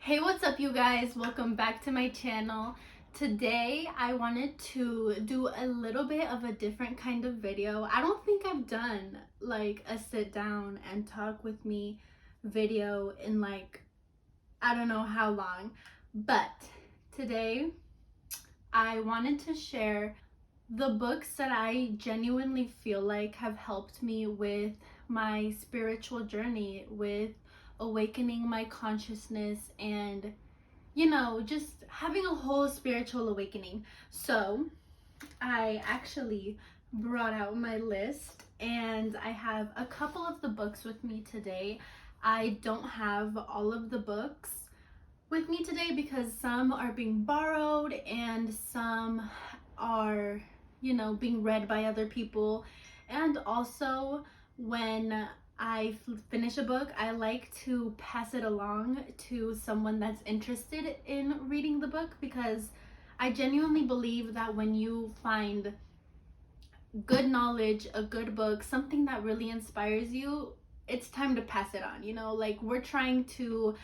Hey, what's up, you guys? Welcome back to my channel. Today I wanted to do a little bit of a different kind of video. I don't think I've done like a sit down and talk with me video in I don't know how long, but today I wanted to share the books that I genuinely feel like have helped me with my spiritual journey, with awakening my consciousness and just having a whole spiritual awakening. So I actually brought out my list and I have a couple of the books with me today. I don't have all of the books with me today because some are being borrowed and some are, being read by other people. And also, when I finish a book, I like to pass it along to someone that's interested in reading the book, because I genuinely believe that when you find good knowledge, a good book, something that really inspires you, it's time to pass it on. Like, we're trying to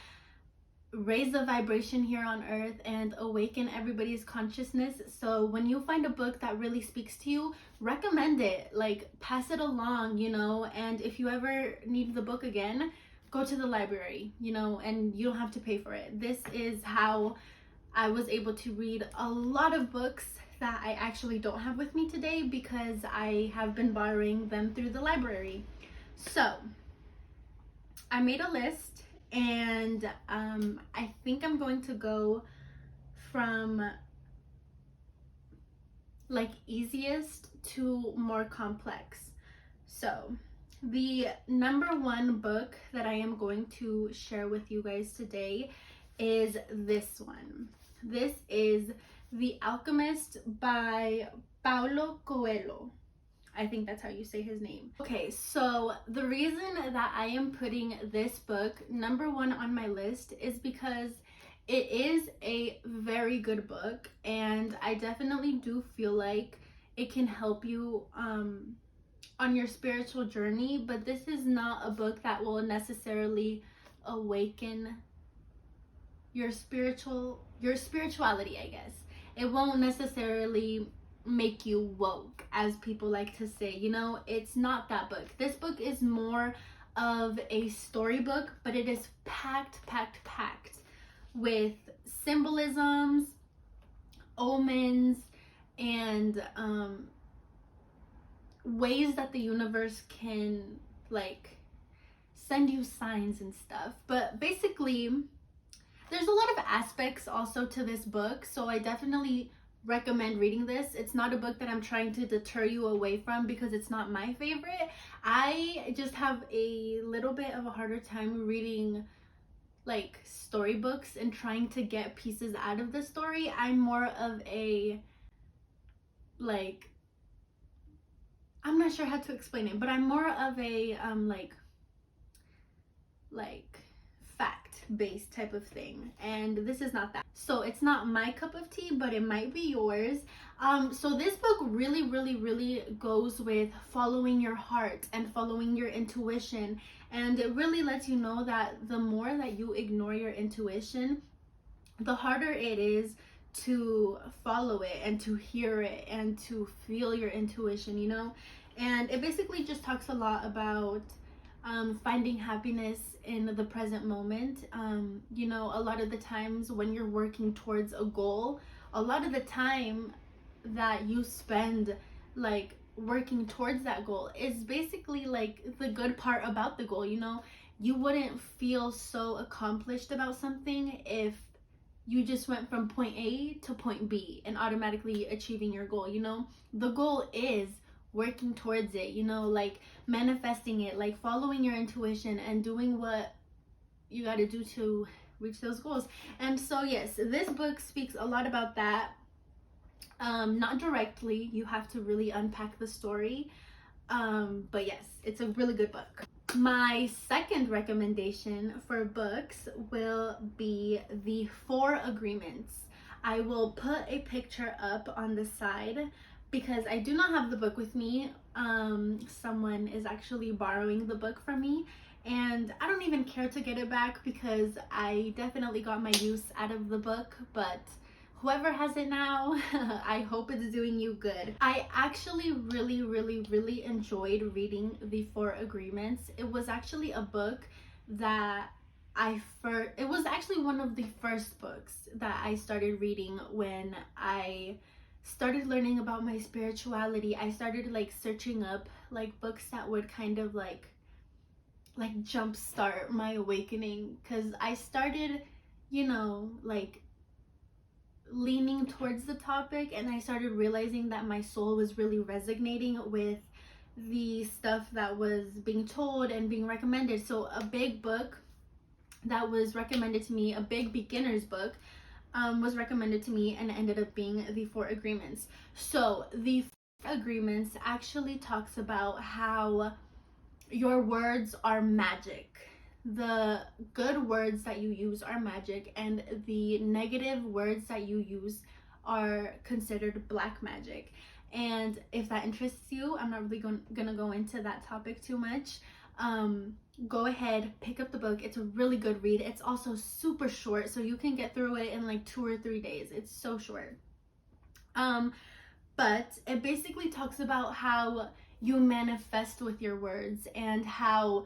raise the vibration here on earth and awaken everybody's consciousness. So when you find a book that really speaks to you, recommend it, like pass it along, and if you ever need the book again, go to the library, and you don't have to pay for it. This is how I was able to read a lot of books that I actually don't have with me today because I have been borrowing them through the library. So I made a list, and I think I'm going to go from like easiest to more complex. So the number one book that I am going to share with you guys today is this one. This is The Alchemist by Paulo Coelho. I think that's how you say his name. Okay, so the reason that I am putting this book number one on my list is because it is a very good book, and I definitely do feel like it can help you on your spiritual journey, but this is not a book that will necessarily awaken your spirituality, I guess. It won't necessarily make you woke, as people like to say. It's not that book. This book is more of a storybook, but it is packed with symbolisms, omens, and ways that the universe can like send you signs and stuff. But basically, there's a lot of aspects also to this book, so I definitely recommend reading this. It's not a book that I'm trying to deter you away from because it's not my favorite. I just have a little bit of a harder time reading like storybooks and trying to get pieces out of the story. I'm more of a like, I'm not sure how to explain it, but I'm more of a like fact based type of thing, and this is not that. So it's not my cup of tea, but it might be yours. So this book really goes with following your heart and following your intuition, and it really lets you know that the more that you ignore your intuition, the harder it is to follow it and to hear it and to feel your intuition. And it basically just talks a lot about finding happiness in the present moment. A lot of the times when you're working towards a goal, a lot of the time that you spend like working towards that goal is basically like the good part about the goal. You wouldn't feel so accomplished about something if you just went from point A to point B and automatically achieving your goal. The goal is working towards it, like manifesting it, like following your intuition and doing what you got to do to reach those goals. And so yes, this book speaks a lot about that. Not directly, you have to really unpack the story, but yes, it's a really good book. My second recommendation for books will be The Four Agreements. I will put a picture up on the side because I do not have the book with me. Someone is actually borrowing the book from me, and I don't even care to get it back because I definitely got my use out of the book. But whoever has it now, I hope it's doing you good. I actually really enjoyed reading the Four Agreements. It was actually a book that it was actually one of the first books that I started reading when I started learning about my spirituality. I started like searching up like books that would kind of like jumpstart my awakening, because I started, like leaning towards the topic, and I started realizing that my soul was really resonating with the stuff that was being told and being recommended. So a big book that was recommended to me, a big beginner's book, was recommended to me, and ended up being the Four Agreements. So the Four Agreements actually talks about how your words are magic. The good words that you use are magic, and the negative words that you use are considered black magic. And if that interests you, I'm not really gonna go into that topic too much. Go ahead, pick up the book. It's a really good read. It's also super short, so you can get through it in like 2 or 3 days. It's so short. But it basically talks about how you manifest with your words, and how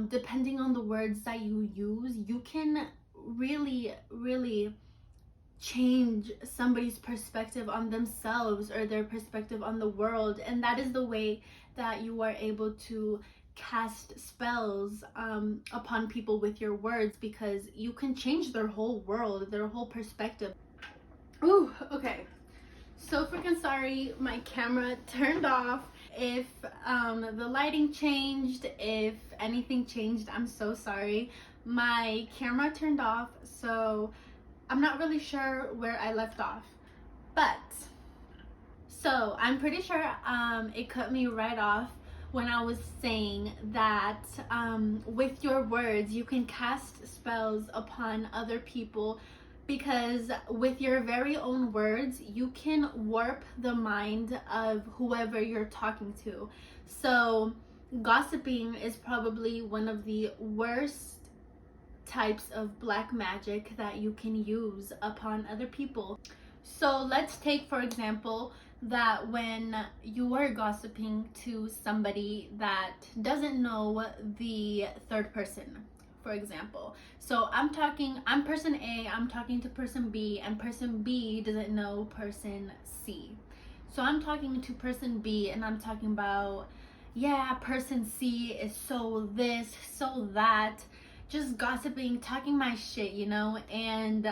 depending on the words that you use, you can really change somebody's perspective on themselves or their perspective on the world. And that is the way that you are able to cast spells upon people with your words, because you can change their whole world, their whole perspective. Ooh, okay. So freaking sorry, my camera turned off. If the lighting changed, if anything changed, I'm so sorry. My camera turned off, so I'm not really sure where I left off. But so I'm pretty sure it cut me right off when I was saying that with your words you can cast spells upon other people, because with your very own words you can warp the mind of whoever you're talking to. So gossiping is probably one of the worst types of black magic that you can use upon other people. So let's take, for example, that when you are gossiping to somebody that doesn't know the third person, for example. So I'm person A, I'm talking to person B, and person B doesn't know person C. So I'm talking to person B and I'm talking about, yeah, person C is so this, so that, just gossiping, talking my shit, and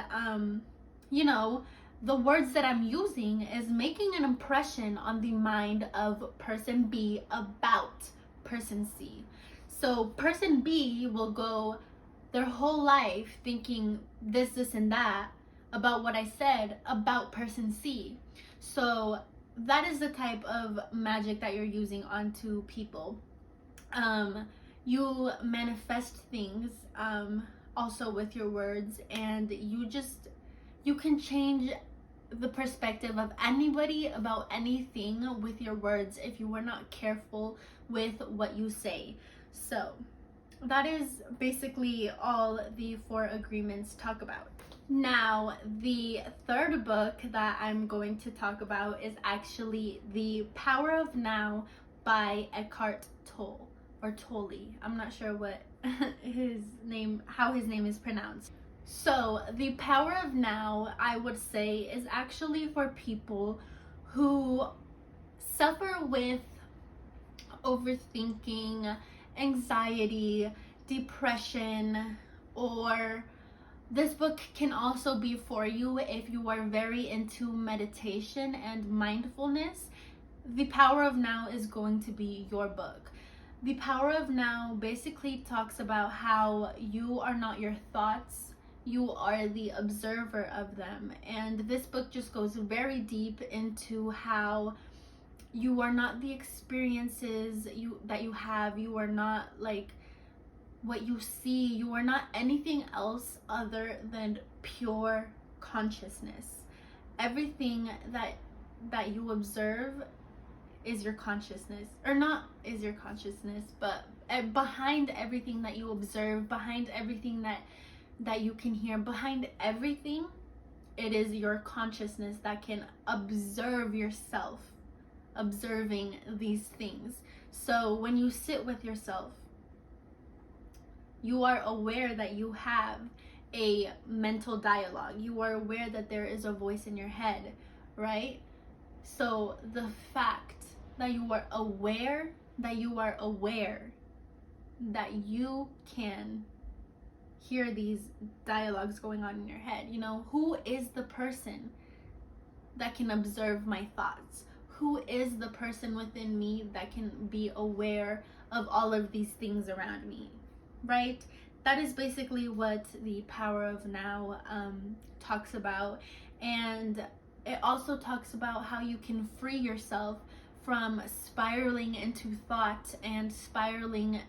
the words that I'm using is making an impression on the mind of person B about person C. So person B will go their whole life thinking this, and that about what I said about person C. So that is the type of magic that you're using onto people. You manifest things also with your words, and you can change the perspective of anybody about anything with your words if you are not careful with what you say. So that is basically all the Four Agreements talk about. Now, the third book that I'm going to talk about is actually The Power of Now by Eckhart Tolle, or Tolle. I'm not sure what how his name is pronounced. So The Power of Now, I would say, is actually for people who suffer with overthinking, anxiety, depression, or this book can also be for you if you are very into meditation and mindfulness. The Power of Now is going to be your book. The Power of Now basically talks about how you are not your thoughts, you are the observer of them. And this book just goes very deep into how you are not the experiences that you have, you are not like what you see, you are not anything else other than pure consciousness. Everything that you observe is your consciousness, or not is your consciousness, but behind everything that you observe, behind everything that you can hear, behind everything, it is your consciousness that can observe yourself observing these things. So when you sit with yourself, you are aware that you have a mental dialogue. You are aware that there is a voice in your head, right? So the fact that you are aware that you can hear these dialogues going on in your head. You know, who is the person that can observe my thoughts? Who is the person within me that can be aware of all of these things around me, right? That is basically what the power of now talks about. And it also talks about how you can free yourself from spiraling into thought and spiraling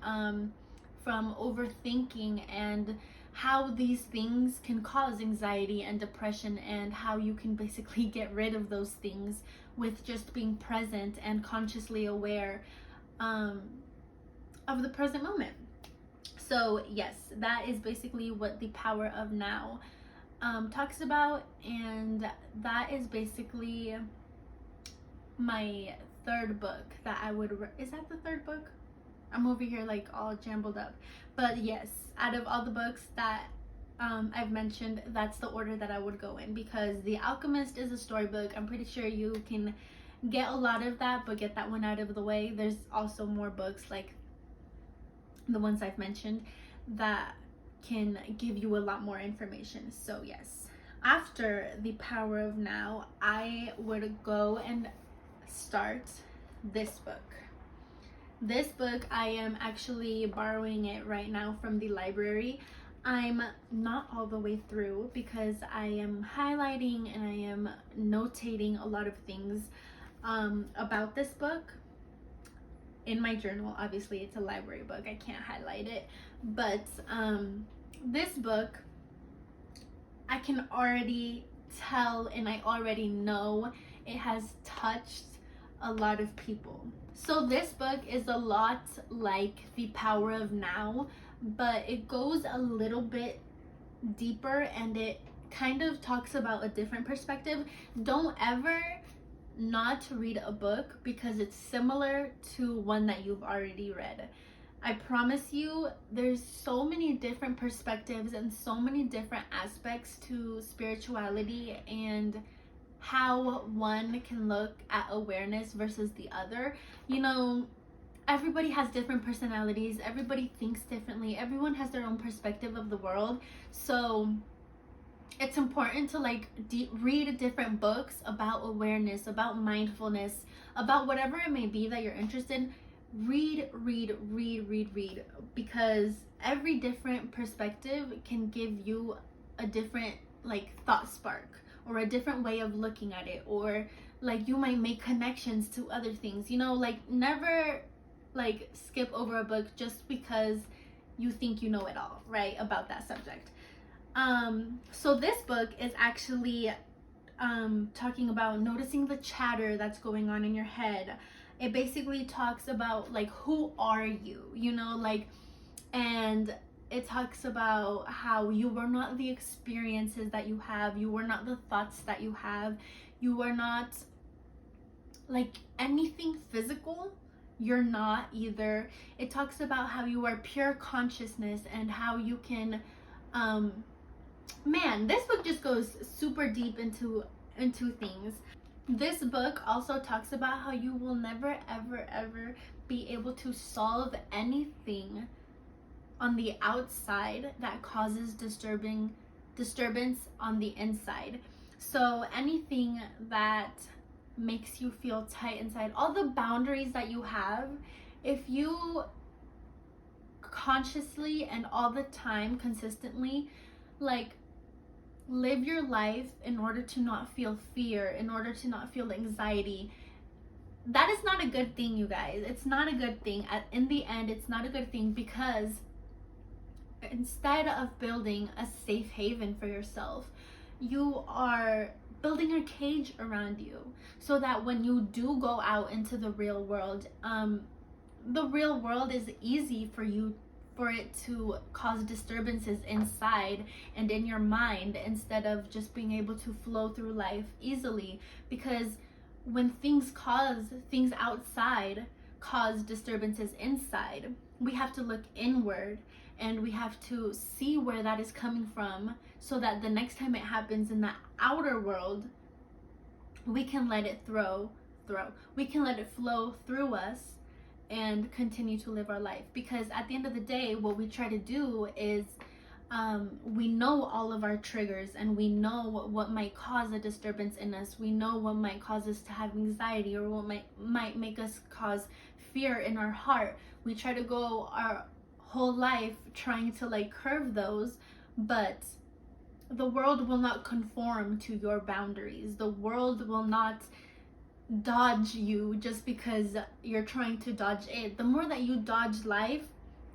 from overthinking, and how these things can cause anxiety and depression, and how you can basically get rid of those things with just being present and consciously aware of the present moment. So yes, that is basically what the power of now talks about, and that is basically my third book that I would is that the third book? I'm over here like all jumbled up, but yes, out of all the books that I've mentioned, that's the order that I would go in, because The Alchemist is a storybook. I'm pretty sure you can get a lot of that, but get that one out of the way. There's also more books like the ones I've mentioned that can give you a lot more information. So yes, after The Power of Now, I would go and start this book. This book, I am actually borrowing it right now from the library. I'm not all the way through because I am highlighting and I am notating a lot of things about this book in my journal. Obviously, it's a library book, I can't highlight it, but this book, I can already tell and I already know it has touched a lot of people. So this book is a lot like The Power of Now, but it goes a little bit deeper and it kind of talks about a different perspective. Don't ever not read a book because it's similar to one that you've already read. I promise you, there's so many different perspectives and so many different aspects to spirituality and how one can look at awareness versus the other. You know, everybody has different personalities, everybody thinks differently, everyone has their own perspective of the world. So it's important to like read different books about awareness, about mindfulness, about whatever it may be that you're interested in. Read, because every different perspective can give you a different like thought spark or a different way of looking at it, or like you might make connections to other things. You know, like never like skip over a book just because you think you know it all, right, about that subject. So this book is actually talking about noticing the chatter that's going on in your head. It basically talks about like, who are you, you know, like, and it talks about how you were not the experiences that you have, you were not the thoughts that you have, you were not like anything physical, you're not either. It talks about how you are pure consciousness and how you can man, this book just goes super deep into things. This book also talks about how you will never ever be able to solve anything on the outside that causes disturbance on the inside. So anything that makes you feel tight inside, all the boundaries that you have, if you consciously and all the time consistently like live your life in order to not feel fear, in order to not feel anxiety, that is not a good thing, you guys. It's not a good thing. In the end, it's not a good thing, because instead of building a safe haven for yourself, you are building a cage around you so that when you do go out into the real world, the real world is easy for it to cause disturbances inside and in your mind, instead of just being able to flow through life easily. Because when things outside cause disturbances inside, we have to look inward, and we have to see where that is coming from, so that the next time it happens in the outer world, we can let it we can let it flow through us and continue to live our life. Because at the end of the day, what we try to do is, we know all of our triggers, and we know what might cause a disturbance in us. We know what might cause us to have anxiety, or what might make us cause fear in our heart. We try to go our whole life trying to like curve those, but the world will not conform to your boundaries. The world will not dodge you just because you're trying to dodge it. The more that you dodge life,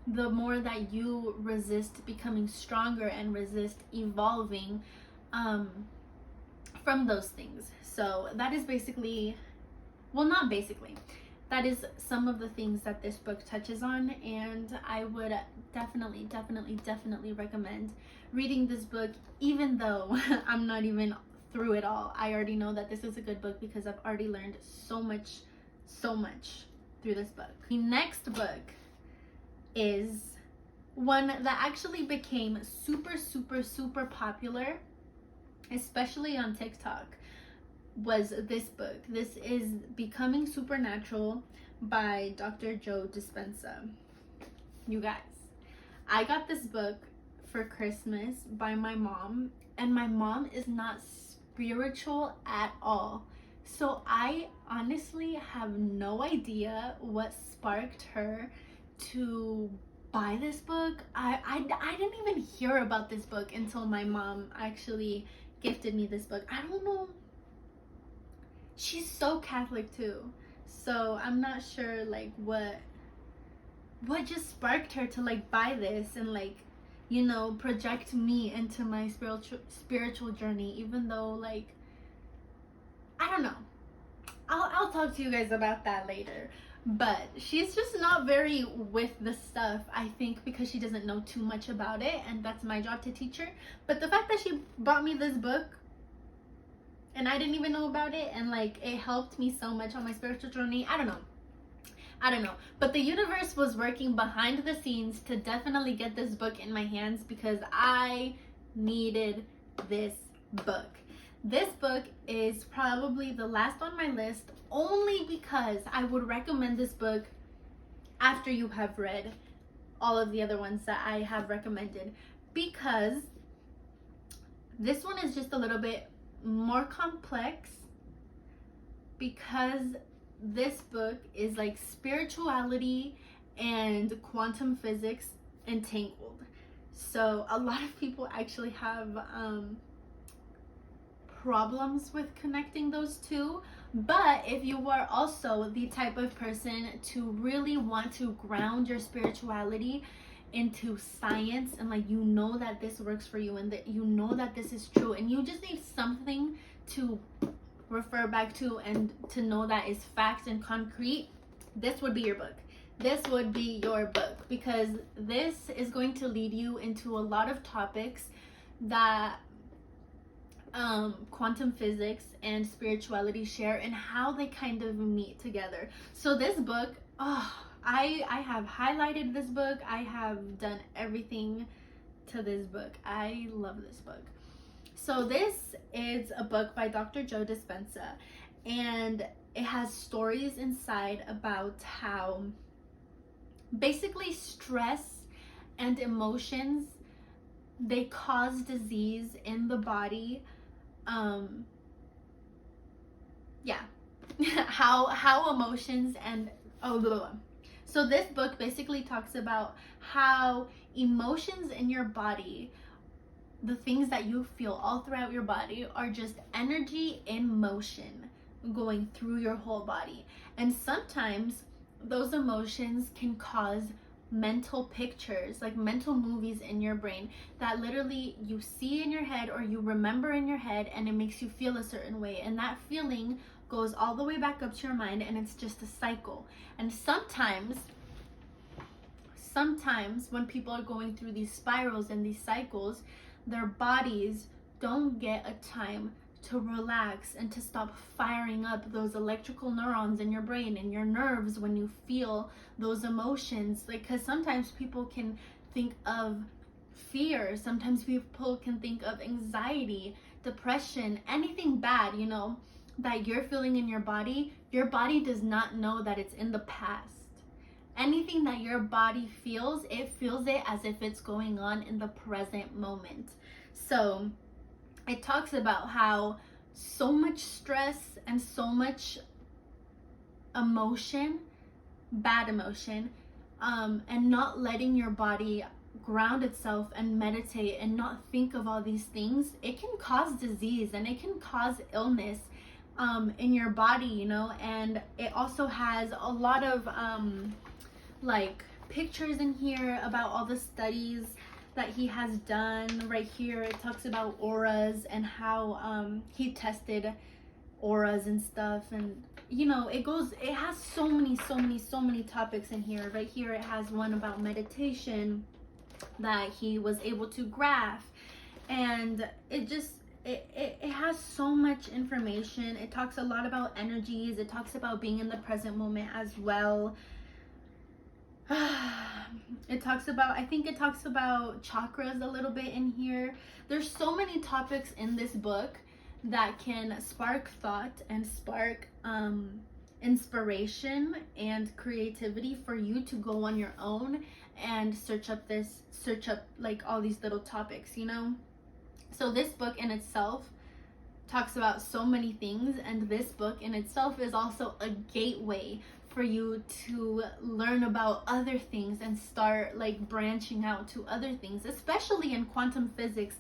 the more that you resist becoming stronger and resist evolving from those things. So that is basically, well, not basically, that is some of the things that this book touches on, and I would definitely recommend reading this book, even though I'm not even through it all. I already know that this is a good book because I've already learned so much through this book. The next book is one that actually became super popular, especially on TikTok, was this book. This is Becoming Supernatural by Dr. Joe Dispenza. You guys, I got this book for Christmas by my mom, and my mom is not spiritual at all. So I honestly have no idea what sparked her to buy this book. I didn't even hear about this book until my mom actually gifted me this book. I don't know. She's so Catholic too. So I'm not sure like what just sparked her to like buy this and like, you know, project me into my spiritual journey, even though like, I don't know. I'll talk to you guys about that later. But she's just not very with the stuff, I think, because she doesn't know too much about it, and that's my job to teach her. But the fact that she bought me this book and I didn't even know about it, and like it helped me so much on my spiritual journey, I don't know. But the universe was working behind the scenes to definitely get this book in my hands, because I needed this book. This book is probably the last on my list, only because I would recommend this book after you have read all of the other ones that I have recommended, because this one is just a little bit more complex, because this book is like spirituality and quantum physics entangled. So a lot of people actually have problems with connecting those two. But if you are also the type of person to really want to ground your spirituality into science, and like, you know that this works for you, and that you know that this is true, and you just need something to refer back to and to know that is fact and concrete, this would be your book. This would be your book, because this is going to lead you into a lot of topics that quantum physics and spirituality share, and how they kind of meet together. So this book, I have highlighted this book. I have done everything to this book. I love this book. So this is a book by Dr. Joe Dispenza, and it has stories inside about how basically stress and emotions, they cause disease in the body. How emotions and so this book basically talks about how emotions in your body, the things that you feel all throughout your body, are just energy in motion going through your whole body. And sometimes those emotions can cause mental pictures, like mental movies in your brain, that literally you see in your head or you remember in your head, and it makes you feel a certain way, and that feeling goes all the way back up to your mind, and it's just a cycle. And sometimes when people are going through these spirals and these cycles, their bodies don't get a time to relax and to stop firing up those electrical neurons in your brain and your nerves when you feel those emotions. Like, because sometimes people can think of fear, sometimes people can think of anxiety, depression, anything bad, you know, that you're feeling in your body does not know that it's in the past. Anything that your body feels, it feels it as if it's going on in the present moment. So it talks about how so much stress and so much emotion, bad emotion, and not letting your body ground itself and meditate and not think of all these things, it can cause disease and it can cause illness in your body, you know. And it also has a lot of like pictures in here about all the studies that he has done. Right here it talks about auras and how he tested auras and stuff, and you know, it has so many topics in here. Right here it has one about meditation that he was able to graph, and it has so much information. It talks a lot about energies, it talks about being in the present moment as well. It talks about, I think it talks about chakras a little bit in here. There's so many topics in this book that can spark thought and spark inspiration and creativity for you to go on your own and search up like all these little topics, you know. So this book in itself talks about so many things, and this book in itself is also a gateway for you to learn about other things and start like branching out to other things, especially in quantum physics,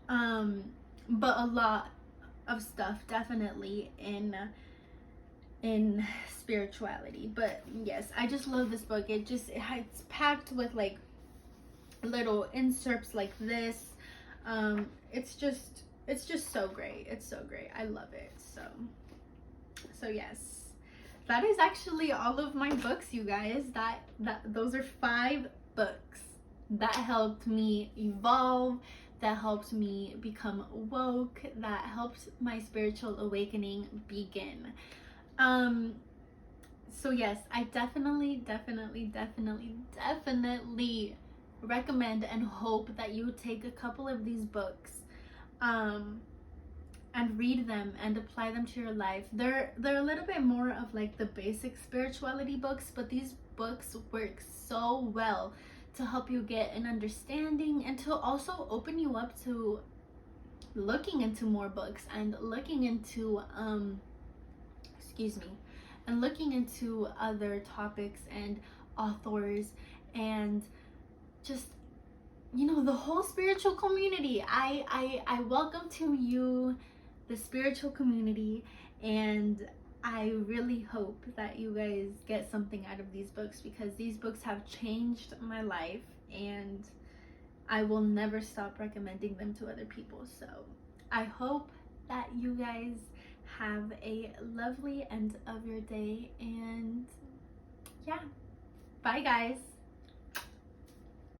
but a lot of stuff definitely in spirituality. But yes, I just love this book. It's packed with like little inserts like this. It's just so great. It's so great. I love it. So yes, that is actually all of my books, you guys. Those are 5 books that helped me evolve, that helped me become woke, that helped my spiritual awakening begin. So yes, I definitely recommend and hope that you take a couple of these books and read them and apply them to your life. They're a little bit more of like the basic spirituality books, but these books work so well to help you get an understanding and to also open you up to looking into more books and looking into and looking into other topics and authors and just, you know, the whole spiritual community. I welcome to you the spiritual community, and I really hope that you guys get something out of these books, because these books have changed my life and I will never stop recommending them to other people. So I hope that you guys have a lovely end of your day, and yeah, bye guys.